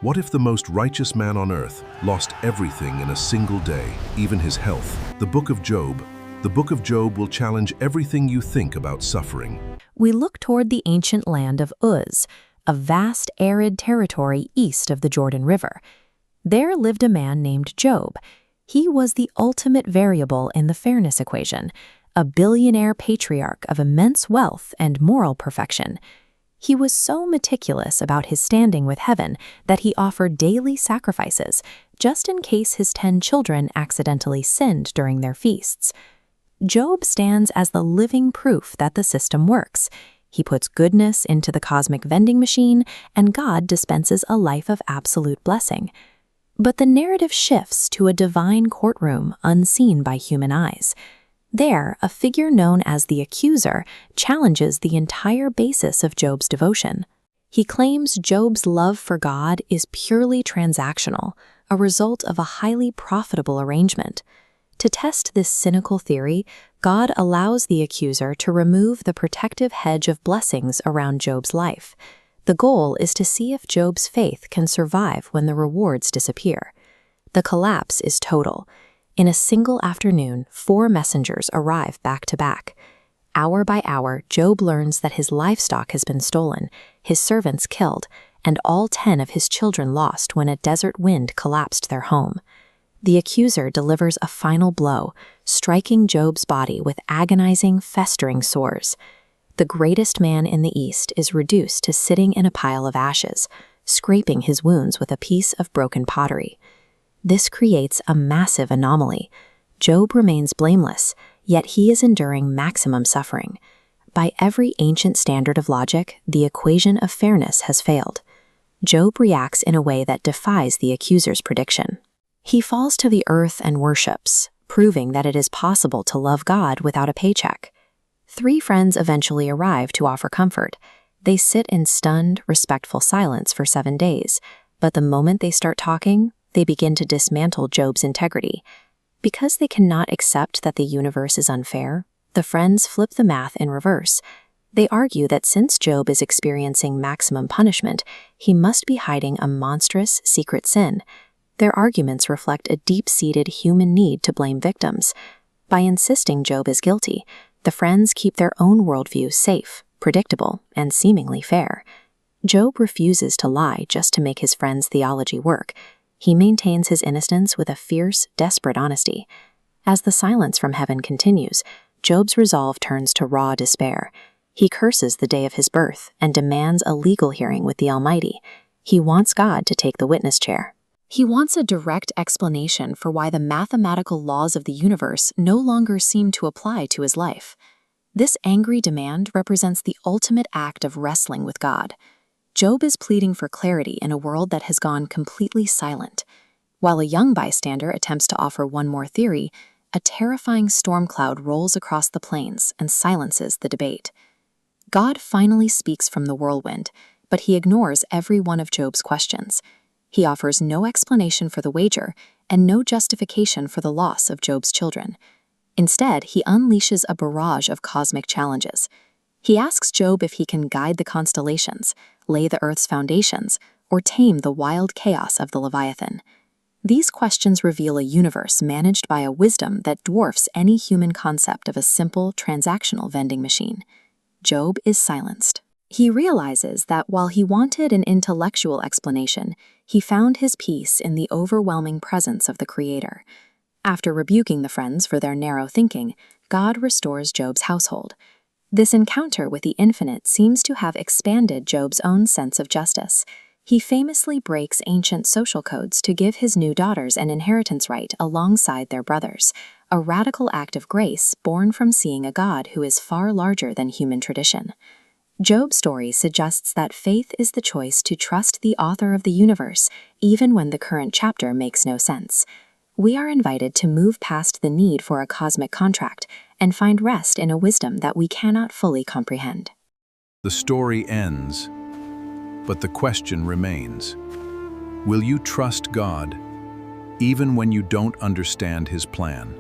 What if the most righteous man on earth lost everything in a single day, even his health? The Book of Job. The Book of Job will challenge everything you think about suffering. We look toward the ancient land of Uz, a vast arid territory east of the Jordan River. There lived a man named Job. He was the ultimate variable in the fairness equation, a billionaire patriarch of immense wealth and moral perfection. He was so meticulous about his standing with heaven that he offered daily sacrifices, just in case his 10 children accidentally sinned during their feasts. Job stands as the living proof that the system works. He puts goodness into the cosmic vending machine, and God dispenses a life of absolute blessing. But the narrative shifts to a divine courtroom unseen by human eyes. There, a figure known as the Accuser challenges the entire basis of Job's devotion. He claims Job's love for God is purely transactional, a result of a highly profitable arrangement. To test this cynical theory, God allows the Accuser to remove the protective hedge of blessings around Job's life. The goal is to see if Job's faith can survive when the rewards disappear. The collapse is total. In a single afternoon, 4 messengers arrive back to back. Hour by hour, Job learns that his livestock has been stolen, his servants killed, and all 10 of his children lost when a desert wind collapsed their home. The Accuser delivers a final blow, striking Job's body with agonizing, festering sores. The greatest man in the East is reduced to sitting in a pile of ashes, scraping his wounds with a piece of broken pottery. This creates a massive anomaly. Job remains blameless, yet he is enduring maximum suffering. By every ancient standard of logic, the equation of fairness has failed. Job reacts in a way that defies the Accuser's prediction. He falls to the earth and worships, proving that it is possible to love God without a paycheck. 3 friends eventually arrive to offer comfort. They sit in stunned, respectful silence for 7 days, but the moment they start talking, they begin to dismantle Job's integrity. Because they cannot accept that the universe is unfair, the friends flip the math in reverse. They argue that since Job is experiencing maximum punishment, he must be hiding a monstrous secret sin. Their arguments reflect a deep-seated human need to blame victims. By insisting Job is guilty, the friends keep their own worldview safe, predictable, and seemingly fair. Job refuses to lie just to make his friends' theology work. He maintains his innocence with a fierce, desperate honesty. As the silence from heaven continues, Job's resolve turns to raw despair. He curses the day of his birth and demands a legal hearing with the Almighty. He wants God to take the witness chair. He wants a direct explanation for why the mathematical laws of the universe no longer seem to apply to his life. This angry demand represents the ultimate act of wrestling with God. Job is pleading for clarity in a world that has gone completely silent. While a young bystander attempts to offer one more theory, a terrifying storm cloud rolls across the plains and silences the debate. God finally speaks from the whirlwind, but he ignores every one of Job's questions. He offers no explanation for the wager and no justification for the loss of Job's children. Instead, he unleashes a barrage of cosmic challenges. He asks Job if he can guide the constellations, lay the earth's foundations, or tame the wild chaos of the Leviathan. These questions reveal a universe managed by a wisdom that dwarfs any human concept of a simple, transactional vending machine. Job is silenced. He realizes that while he wanted an intellectual explanation, he found his peace in the overwhelming presence of the Creator. After rebuking the friends for their narrow thinking, God restores Job's household. This encounter with the infinite seems to have expanded Job's own sense of justice. He famously breaks ancient social codes to give his new daughters an inheritance right alongside their brothers, a radical act of grace born from seeing a God who is far larger than human tradition. Job's story suggests that faith is the choice to trust the author of the universe, even when the current chapter makes no sense. We are invited to move past the need for a cosmic contract and find rest in a wisdom that we cannot fully comprehend. The story ends, but the question remains. Will you trust God, even when you don't understand His plan?